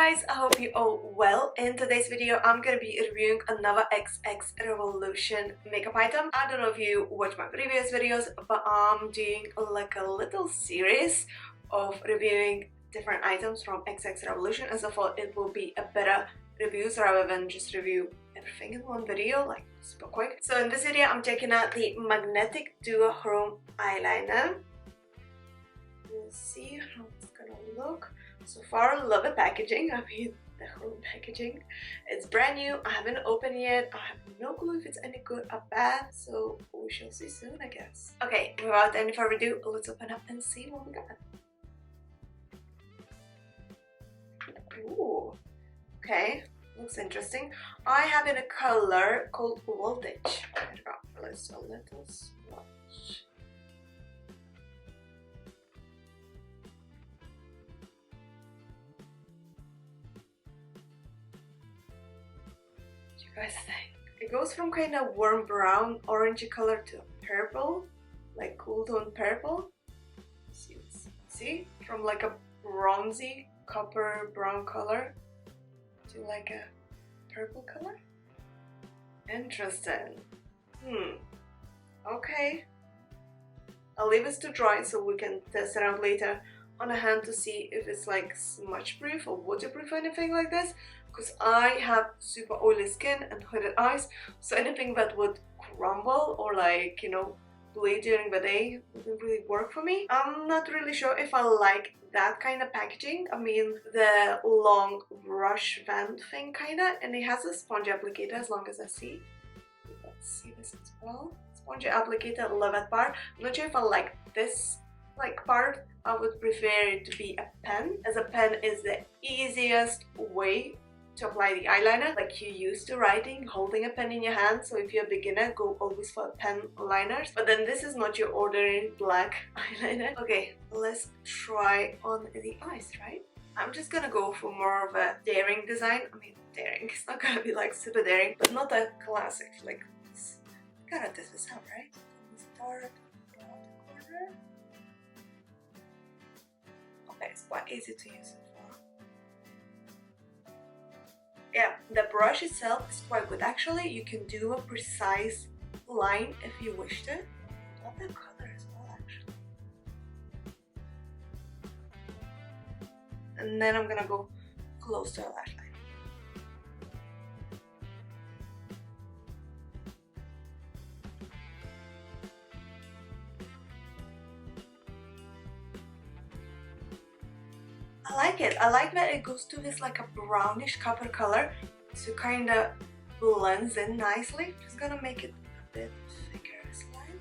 guys, I hope you all well. In today's video I'm gonna be reviewing another XX Revolution makeup item. I don't know if you watch my previous videos, but I'm doing like a little series of reviewing different items from XX Revolution, as I thought it will be a better reviews rather than just review everything in one video, like super quick. So in this video I'm checking out the MAGNETIXX Duo Chrome Eyeliner. We'll see how it's gonna look. So far, I love the packaging. I mean, the whole packaging. It's brand new. I haven't opened yet. I have no clue if it's any good or bad. So we shall see soon, I guess. Okay, without any further ado, let's open up and see what we got. Ooh, okay, looks interesting. I have in a color called Voltage. Let's a little swatch. Guys think it goes from kind of warm brown orangey color to purple, like cool tone purple. See, from like a bronzy copper brown color to like a purple color. Interesting. Okay, I'll leave it to dry so we can test it out later on a hand to see if it's like smudge proof or waterproof or anything like this, because I have super oily skin and hooded eyes, so anything that would crumble or like, you know, bleed during the day wouldn't really work for me. I'm not really sure if I like that kind of packaging. I mean, the long brush vent thing kinda, and it has a sponge applicator as long as I see. Let's see this as well. Sponge applicator, love that part. I'm not sure if I like this like part. I would prefer it to be a pen, as a pen is the easiest way to apply the eyeliner. Like you're used to writing, holding a pen in your hand, so if you're a beginner, go always for pen liners. But then this is not your ordinary black eyeliner. Okay, let's try on the eyes, right? I'm just gonna go for more of a daring design. I mean, daring, it's not gonna be like super daring, but not a classic. Like, gotta test this out, right? Start around the corner. Okay, it's quite easy to use so far. Yeah, the brush itself is quite good. Actually, you can do a precise line if you wish to. I love the color as well, actually. And then I'm gonna go close to the lash line. I like it. I like that it goes to this like a brownish copper color, so kind of blends in nicely. Just gonna make it a bit thicker this line.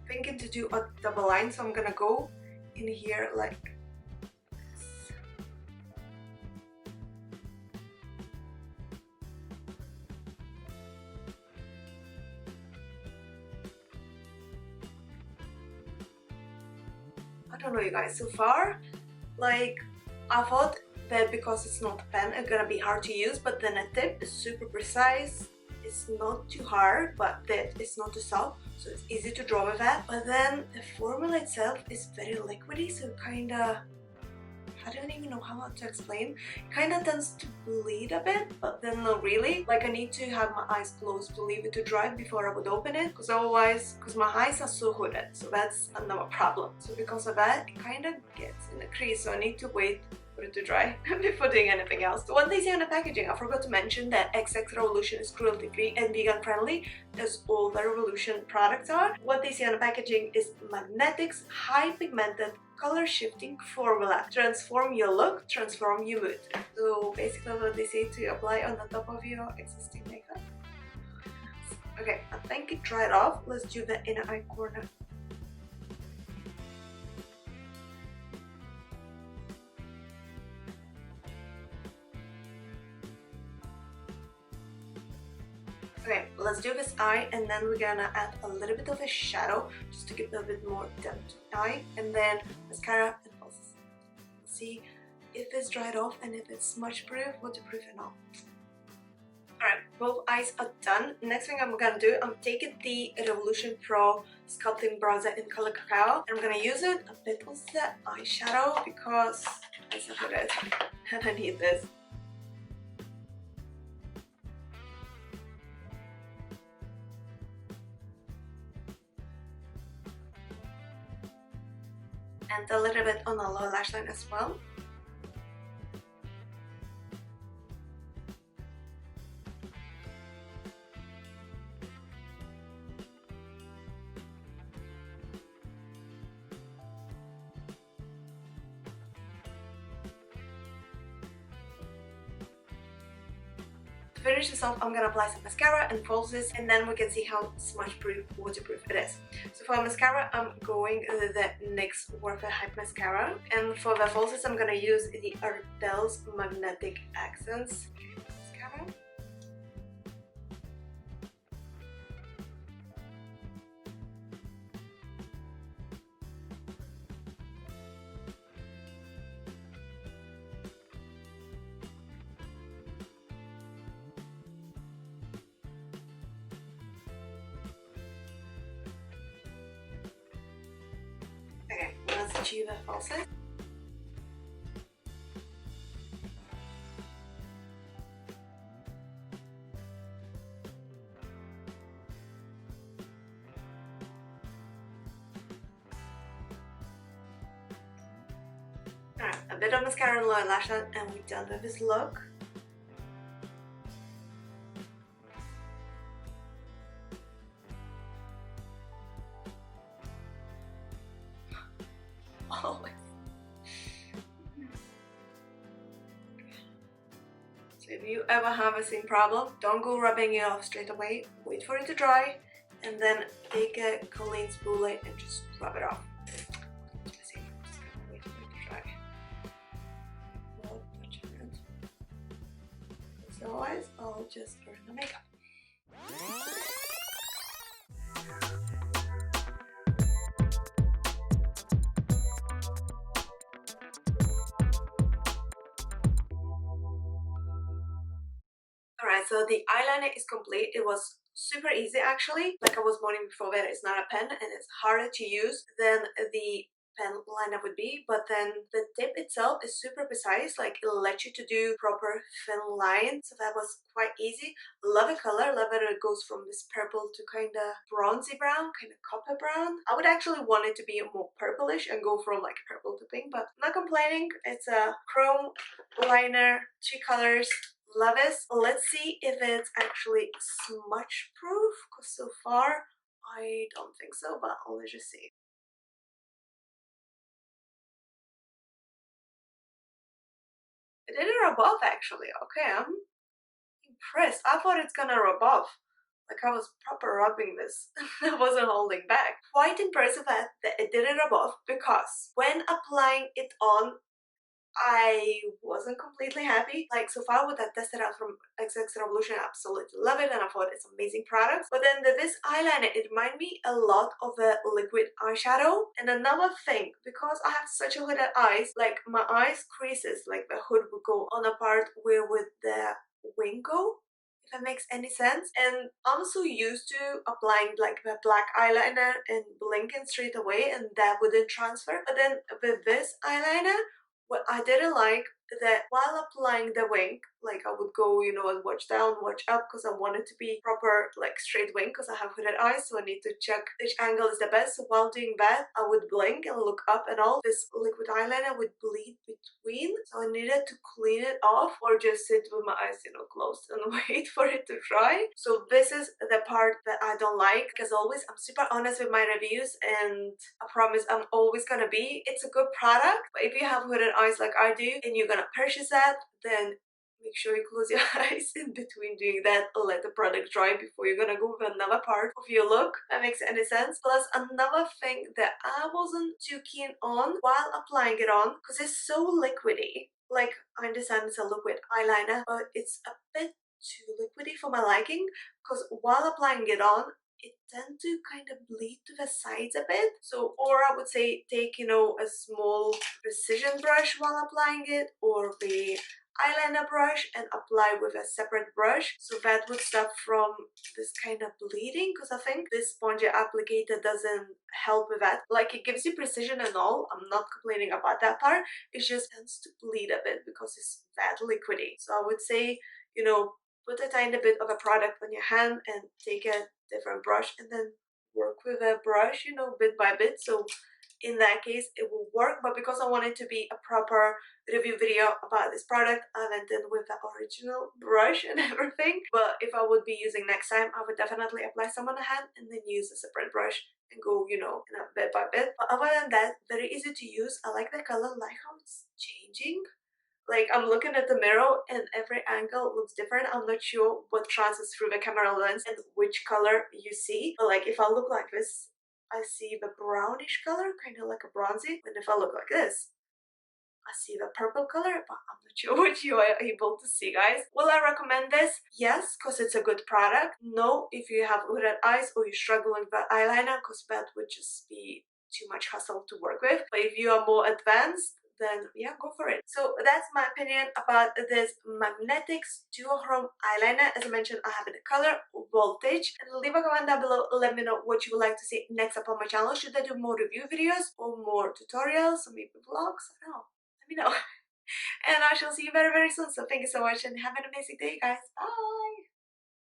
Thinking to do a double line, so I'm gonna go in here like this. I don't know, you guys, so far, like, I thought that because it's not a pen it's gonna be hard to use, but then a tip is super precise. It's not too hard, but that it's not too soft, so it's easy to draw with that. But then the formula itself is very liquidy, so kinda, I don't even know how to explain. It kind of tends to bleed a bit, but then not really. Like I need to have my eyes closed to leave it to dry before I would open it, because otherwise, because my eyes are so hooded, so that's another problem. So because of that, it kind of gets in the crease, so I need to wait for it to dry before doing anything else. So what they say on the packaging, I forgot to mention that XX Revolution is cruelty free and vegan friendly, as all the Revolution products are. What they say on the packaging is MAGNETIXX high pigmented color shifting formula. Transform your look, transform your mood. So basically what they say to apply on the top of your existing makeup. Okay, I think it dried off. Let's do the inner eye corner. Okay, let's do this eye, and then we're gonna add a little bit of a shadow just to give a bit more depth to the eye, and then mascara and falsies. See if it's dried off and if it's smudge proof, waterproof and all. Alright, both eyes are done. Next thing I'm gonna do, I'm taking the Revolution Pro Sculpting Bronzer in color Cacao, and I'm gonna use it a bit on the eyeshadow because I suffered it and I need this. And a little bit on the lower lash line as well. To finish this off, I'm gonna apply some mascara and falsies, and then we can see how smudge proof, waterproof it is. So for mascara, I'm going with the NYX Warfare Hype Mascara, and for the falsies, I'm gonna use the Ardell's Magnetic Accents mascara. Okay, let's achieve a falsies. Alright, a bit of mascara and lower lash line, and we're done with this look. Always. So if you ever have a same problem, don't go rubbing it off straight away. Wait for it to dry, and then take a clean spoolie and just rub it off. Just gonna wait for it to dry. Not touching it. As always, I'll just burn the makeup. Alright, so the eyeliner is complete. It was super easy actually. Like I was warning before, that it's not a pen and it's harder to use than the pen liner would be, but then the tip itself is super precise. Like it'll let you to do proper thin lines, so that was quite easy. Love the color, love that it goes from this purple to kind of bronzy brown, kind of copper brown. I would actually want it to be more purplish and go from like purple to pink, but I'm not complaining. It's a chrome liner, 2 colors. Love it. Let's see if it's actually smudge proof, because so far I don't think so, but let's just see. It didn't rub off actually. Okay, I'm impressed. I thought it's gonna rub off. Like I was proper rubbing this. I wasn't holding back. Quite impressive that it didn't rub off, because when applying it on, I wasn't completely happy. Like so far what I tested out from XX Revolution, I absolutely love it and I thought it's amazing product. But then this eyeliner, it reminded me a lot of a liquid eyeshadow. And another thing, because I have such a hooded eyes, like my eyes creases, like the hood would go on a part where would the wing go, if that makes any sense. And I'm so used to applying like the black eyeliner and blinking straight away and that wouldn't transfer. But then with this eyeliner, what I didn't like that while applying the wing, like I would go, you know, and watch down, watch up, because I wanted to be proper like straight wing, because I have hooded eyes, so I need to check which angle is the best. So while doing that, I would blink and look up, and all this liquid eyeliner would bleed between, so I needed to clean it off or just sit with my eyes, you know, closed and wait for it to dry. So this is the part that I don't like. As always, I'm super honest with my reviews, and I promise I'm always gonna be. It's a good product, but if you have hooded eyes like I do and you're gonna purchase that, then make sure you close your eyes in between doing that. Let the product dry before you're gonna go with another part of your look. That makes any sense. Plus another thing that I wasn't too keen on while applying it on, because it's so liquidy. Like I understand it's a liquid eyeliner, but it's a bit too liquidy for my liking, because while applying it on, it tends to kind of bleed to the sides a bit. So, or I would say take, you know, a small precision brush while applying it, or the eyeliner brush and apply with a separate brush, so that would stop from this kind of bleeding, because I think this sponge applicator doesn't help with that. Like, it gives you precision and all, I'm not complaining about that part, it just tends to bleed a bit because it's that liquidy. So I would say, you know, put a tiny bit of a product on your hand and take a different brush and then work with a brush, you know, bit by bit. So in that case it will work, but because I want it to be a proper review video about this product, I went in with the original brush and everything. But if I would be using next time, I would definitely apply some on the hand and then use a separate brush and go, you know, in a bit by bit. But other than that, very easy to use. I like the color, like how it's changing. Like, I'm looking at the mirror and every angle looks different. I'm not sure what transits through the camera lens and which color you see. But like, if I look like this, I see the brownish color, kind of like a bronzy. And if I look like this, I see the purple color, but I'm not sure which you are able to see, guys. Will I recommend this? Yes, because it's a good product. No, if you have hooded eyes or you're struggling with eyeliner, because that would just be too much hassle to work with. But if you are more advanced, then yeah, go for it. So that's my opinion about this MAGNETIXX Duo Chrome Eyeliner. As I mentioned, I have it in color, voltage. And leave a comment down below, let me know what you would like to see next up on my channel. Should I do more review videos or more tutorials or maybe vlogs? I don't know. Let me know. And I shall see you very, very soon. So thank you so much and have an amazing day, guys. Bye!